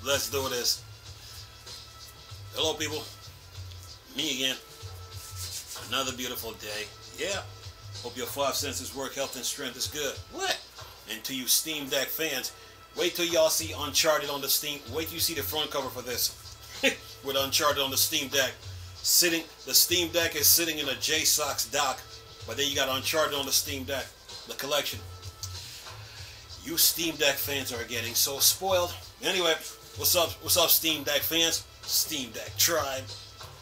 Let's do this. Hello, people. Me again. Another beautiful day. Yeah. Hope your five senses work. Health and strength is good. What? And to you Steam Deck fans, wait till y'all see Uncharted on the Steam. Wait till you see the front cover for this. With Uncharted on the Steam Deck. The Steam Deck is sitting in a JSOX dock, but then you got Uncharted on the Steam Deck, the collection. You Steam Deck fans are getting so spoiled. Anyway, what's up Steam Deck fans? Steam Deck Tribe,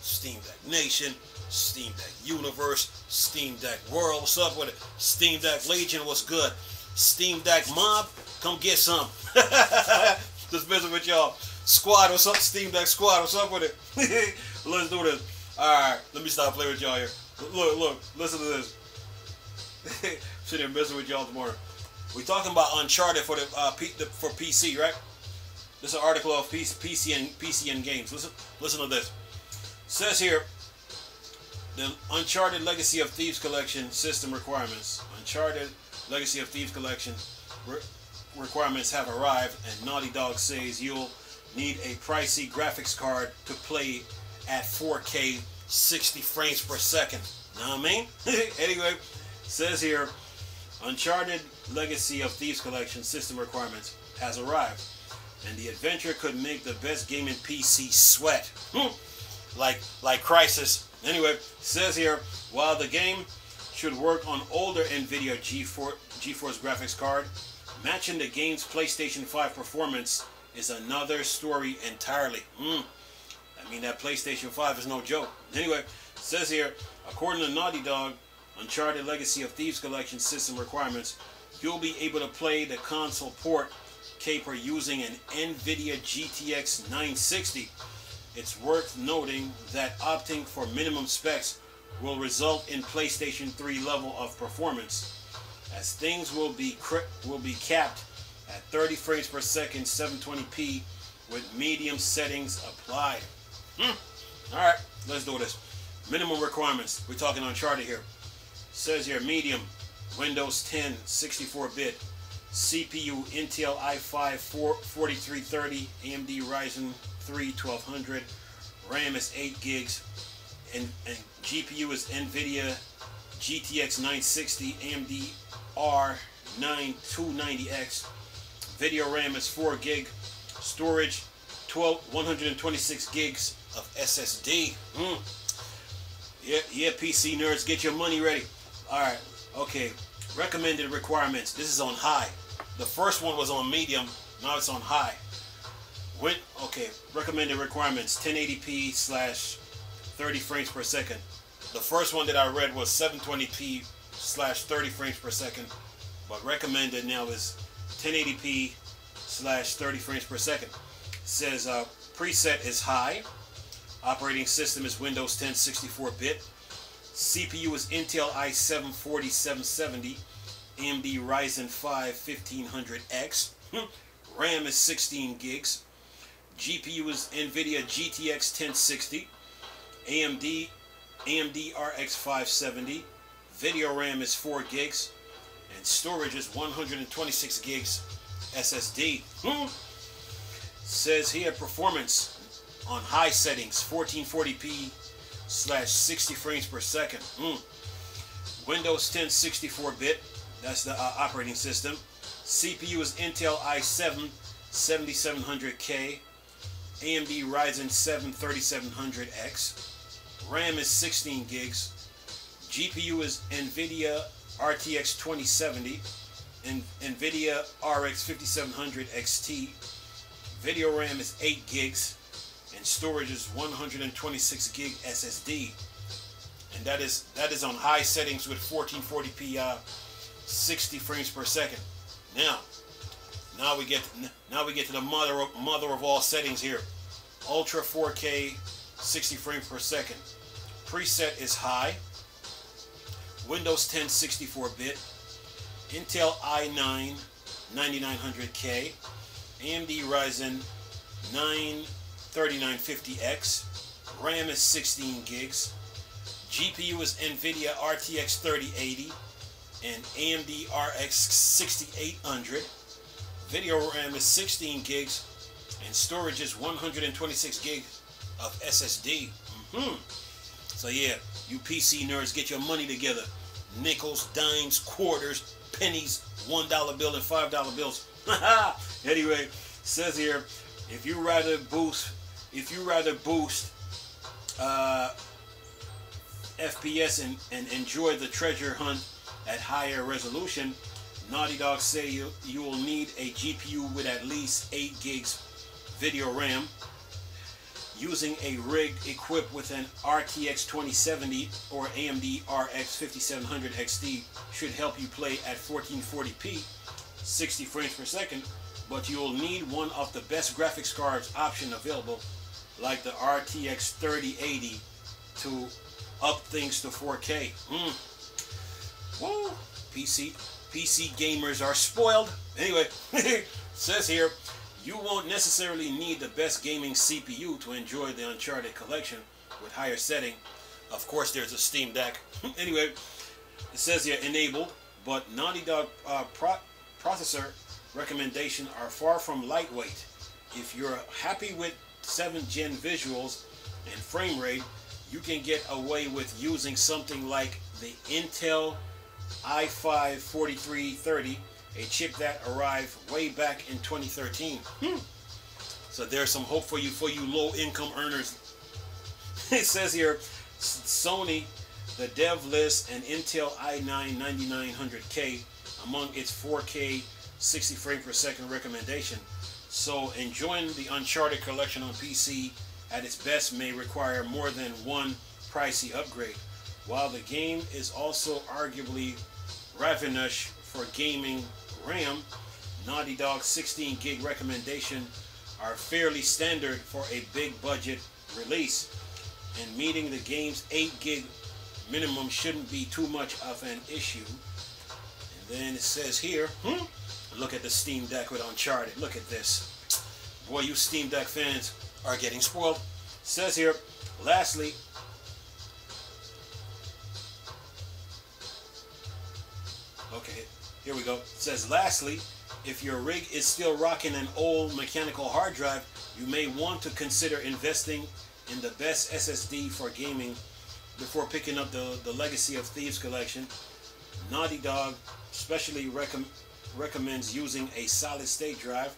Steam Deck Nation, Steam Deck Universe, Steam Deck World, what's up with it? Steam Deck Legion, what's good? Steam Deck Mob, come get some. Just visit with y'all. Squad, what's up? Steam Deck Squad, what's up with it? Let's do this. Alright, let me stop playing with y'all here. Look, listen to this. Sitting here messing with y'all tomorrow. We're talking about Uncharted for for PC, right? This is an article of PC and games. Listen to this. It says here, the Uncharted Legacy of Thieves Collection system requirements. Uncharted Legacy of Thieves Collection requirements have arrived, and Naughty Dog says you'll need a pricey graphics card to play at 4K 60 frames per second. Know what I mean? Anyway, it says here, Uncharted Legacy of Thieves Collection system requirements has arrived, and the adventure could make the best gaming PC sweat. Like Crysis. Anyway, it says here, while the game should work on older NVIDIA GeForce graphics card, matching the game's PlayStation 5 performance is another story entirely. I mean, that PlayStation 5 is no joke. Anyway, it says here, according to Naughty Dog, Uncharted Legacy of Thieves Collection system requirements, you'll be able to play the console port caper using an NVIDIA GTX 960. It's worth noting that opting for minimum specs will result in PlayStation 3 level of performance, as things will be capped at 30 frames per second, 720p, with medium settings applied. Alright, let's do this. Minimum requirements. We're talking Uncharted here. Says here, medium, Windows 10, 64-bit, CPU, Intel i5 4330, AMD Ryzen 3 1200, RAM is 8 gigs, and GPU is NVIDIA GTX 960, AMD R9 290X, video RAM is 4 gig, storage 126 gigs of SSD. Yeah, PC nerds, get your money ready. Alright, okay. Recommended requirements. This is on high. The first one was on medium, now it's on high. Okay, recommended requirements, 1080p / 30 frames per second. The first one that I read was 720p / 30 frames per second, but recommended now is 1080p / 30 frames per second. It says preset is high, operating system is Windows 10 64-bit, CPU is Intel i7 4770, AMD Ryzen 5 1500X, RAM is 16 gigs, GPU is NVIDIA GTX 1060, AMD RX 570, video RAM is 4 gigs, and storage is 126 gigs SSD. Says here performance on high settings, 1440p / 60 frames per second. Windows 10 64-bit, that's the operating system. CPU is Intel i7 7700K, AMD Ryzen 7 3700X, RAM is 16 gigs, GPU is NVIDIA RTX 2070, and NVIDIA RX 5700 XT, video RAM is 8 gigs, and storage is 126 gig SSD, and that is on high settings with 1440p 60 frames per second. Now we get to the mother of all settings here. Ultra 4K 60 frames per second. Preset is high. Windows 10 64-bit. Intel i9 9900K. AMD Ryzen 9 3950X. RAM is 16 gigs. GPU is NVIDIA RTX 3080 and AMD RX 6800. Video RAM is 16 gigs, and storage is 126 gig of SSD. So yeah, you PC nerds, get your money together. Nickels, dimes, quarters, pennies, $1 bill and $5 bills. Anyway, says here, if you rather boost FPS and enjoy the treasure hunt at higher resolution, Naughty Dog say you will need a GPU with at least 8 gigs video RAM. Using a rig equipped with an RTX 2070 or AMD RX 5700 XT should help you play at 1440p, 60 frames per second, but you'll need one of the best graphics cards option available, like the RTX 3080 to up things to 4K. Woo! PC gamers are spoiled. Anyway, says here, you won't necessarily need the best gaming CPU to enjoy the Uncharted collection with higher setting. Of course, there's a Steam Deck. Anyway, it says here enabled, but Naughty Dog processor recommendation are far from lightweight. If you're happy with 7th gen visuals and frame rate, you can get away with using something like the Intel i5 4330, a chip that arrived way back in 2013. So there's some hope for you low-income earners. It says here, Sony, the dev list an Intel i9 9900K among its 4K 60 frame per second recommendation. So enjoying the Uncharted collection on PC at its best may require more than one pricey upgrade. While the game is also arguably ravenous for gaming RAM, Naughty Dog's 16 gig recommendation are fairly standard for a big budget release, and meeting the game's 8 gig minimum shouldn't be too much of an issue. And then it says here, look at the Steam Deck with Uncharted. Look at this. Boy, you Steam Deck fans are getting spoiled. It says here, lastly, okay, here we go. It says, lastly, if your rig is still rocking an old mechanical hard drive, you may want to consider investing in the best SSD for gaming before picking up the Legacy of Thieves collection. Naughty Dog specially recommends using a solid state drive,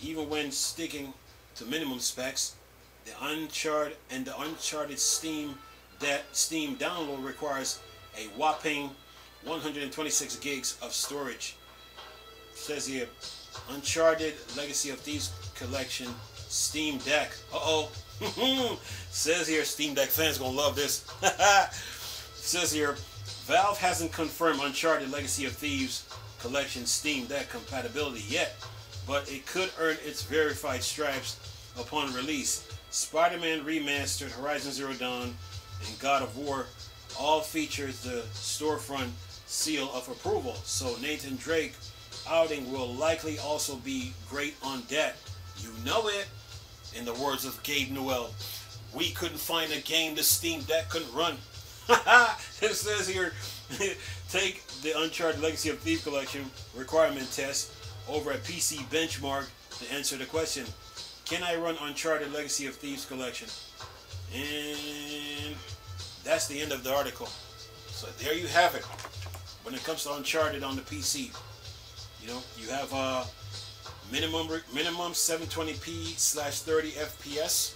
even when sticking to minimum specs. The Uncharted Steam download requires a whopping 126 gigs of storage. It says here, Uncharted Legacy of Thieves collection Steam Deck. Says here, Steam Deck fans gonna love this. Says here, Valve hasn't confirmed Uncharted Legacy of Thieves collection Steam Deck compatibility yet, but it could earn its verified stripes upon release. Spider-Man Remastered, Horizon Zero Dawn, and God of War all features the storefront seal of approval, so Nathan Drake outing will likely also be great on deck. You know it. In the words of Gabe Newell, we couldn't find a game the Steam Deck couldn't run. It says here, take the Uncharted Legacy of Thieves collection requirement test over at PC Benchmark to answer the question, can I run Uncharted Legacy of Thieves collection? And that's the end of the article. So there you have it. When it comes to Uncharted on the PC, you know, you have minimum 720p/30 FPS.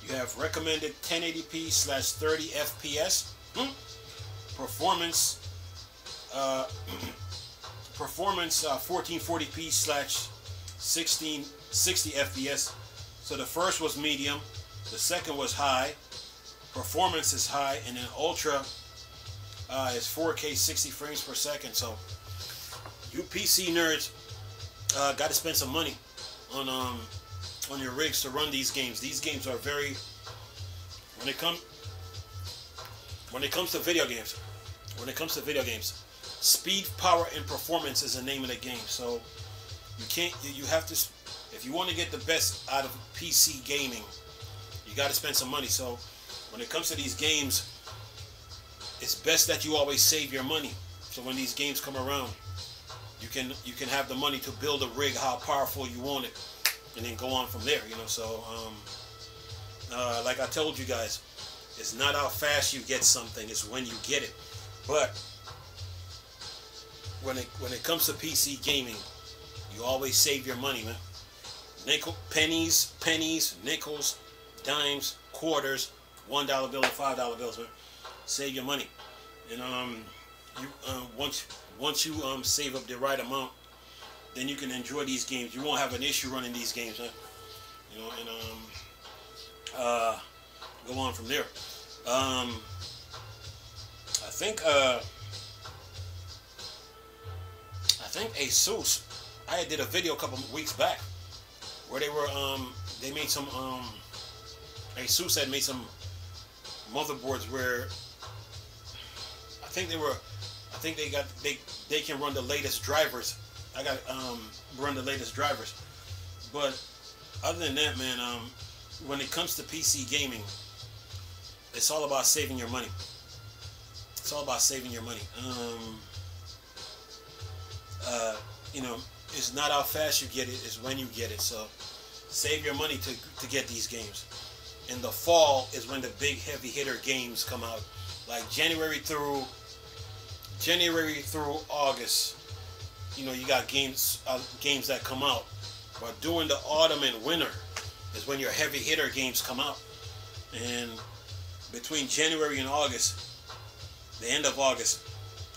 You have recommended 1080p/30 FPS. Performance 1440p/1660 FPS. So the first was medium, the second was high. Performance is high, and then ultra is 4K 60 frames per second. So you PC nerds got to spend some money on your rigs to run these games. These games are very, when it comes to video games, speed, power, and performance is the name of the game. So you have to, if you want to get the best out of PC gaming, you got to spend some money. So when it comes to these games, it's best that you always save your money. So when these games come around, you can have the money to build a rig how powerful you want it, and then go on from there. You know, so like I told you guys, it's not how fast you get something, it's when you get it. But when it comes to PC gaming, you always save your money, man. Pennies, nickels, dimes, quarters, $1 bill and $5 bills, man. Save your money, and once you save up the right amount, then you can enjoy these games. You won't have an issue running these games, man. You know, and go on from there. I think ASUS. I did a video a couple of weeks back where they made some ASUS had made some motherboards where I think they can run the latest drivers. I got run the latest drivers. But other than that, man, when it comes to PC gaming, it's all about saving your money. It's all about saving your money. You know, it's not how fast you get it, it's when you get it. So save your money to get these games. In the fall is when the big heavy hitter games come out, like January through August. You know, you got games that come out, but during the autumn and winter is when your heavy hitter games come out. And between January and August, the end of August,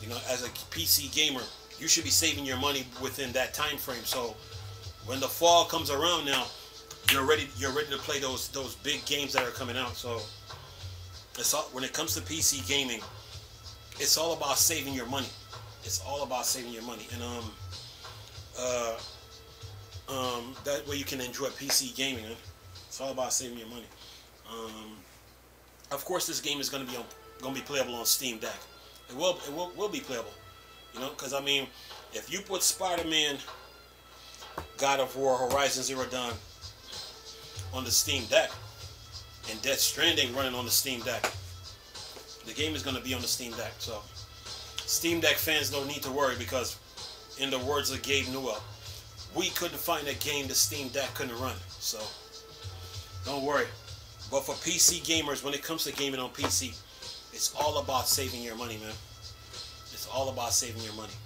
you know, as a PC gamer, you should be saving your money within that time frame. So when the fall comes around now, you're ready to play those big games that are coming out. So it's all, when it comes to PC gaming, it's all about saving your money. It's all about saving your money, and that way you can enjoy PC gaming. Huh? It's all about saving your money. Of course, this game is going to be playable on Steam Deck. It will be playable. You know, because I mean, if you put Spider-Man, God of War, Horizon Zero Dawn on the Steam Deck, and Death Stranding running on the Steam Deck, the game is going to be on the Steam Deck. So Steam Deck fans don't need to worry, because in the words of Gabe Newell, we couldn't find a game the Steam Deck couldn't run. So don't worry. But for PC gamers, when it comes to gaming on PC, it's all about saving your money, man. It's all about saving your money,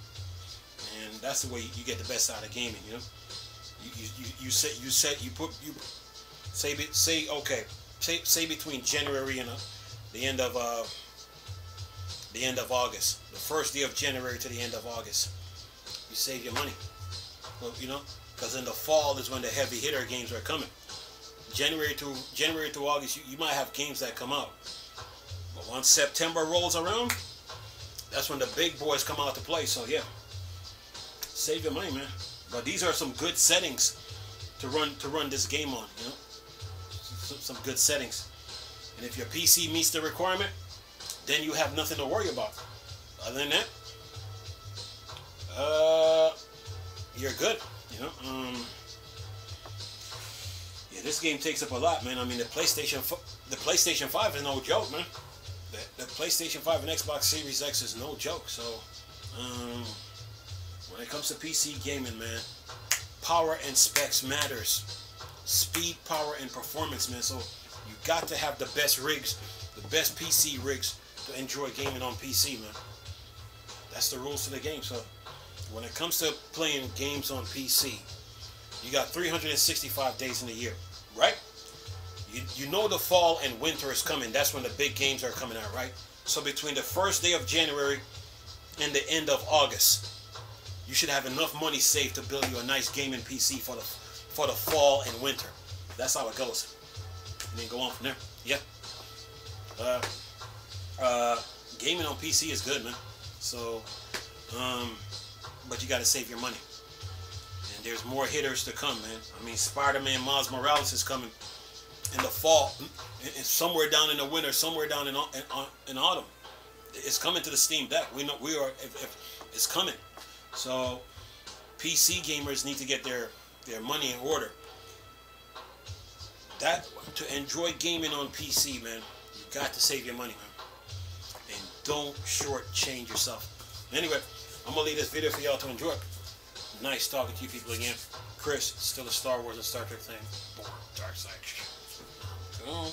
and that's the way you get the best out of gaming. You know, say between January and the end of August, the first day of January to the end of August, you save your money. Well, you know, because in the fall is when the heavy hitter games are coming. January to August, you might have games that come out, but once September rolls around, that's when the big boys come out to play. So yeah, save your money, man. But these are some good settings to run this game on. You know, some good settings. And if your PC meets the requirement, then you have nothing to worry about. Other than that, you're good. You know. Yeah, this game takes up a lot, man. I mean, the PlayStation 5 is no joke, man. The PlayStation 5 and Xbox Series X is no joke. So, when it comes to PC gaming, man, power and specs matters. Speed, power, and performance, man. So, you got to have the best rigs, the best PC rigs to enjoy gaming on PC, man. That's the rules to the game. So, when it comes to playing games on PC, you got 365 days in a year, right? You know the fall and winter is coming. That's when the big games are coming out, right? So between the first day of January and the end of August, you should have enough money saved to build you a nice gaming PC for the fall and winter. That's how it goes. And then go on from there. Yeah. Gaming on PC is good, man. So, but you got to save your money. And there's more hitters to come, man. I mean, Spider-Man Miles Morales is coming in the fall, and somewhere down in the winter, somewhere down in autumn. It's coming to the Steam Deck. We know if it's coming. So PC gamers need to get their money in order. That to enjoy gaming on PC, man, you got to save your money, man, and don't shortchange yourself. Anyway, I'm gonna leave this video for y'all to enjoy. Nice talking to you people again. Chris, still a Star Wars and Star Trek thing. Born Dark Side. Cool.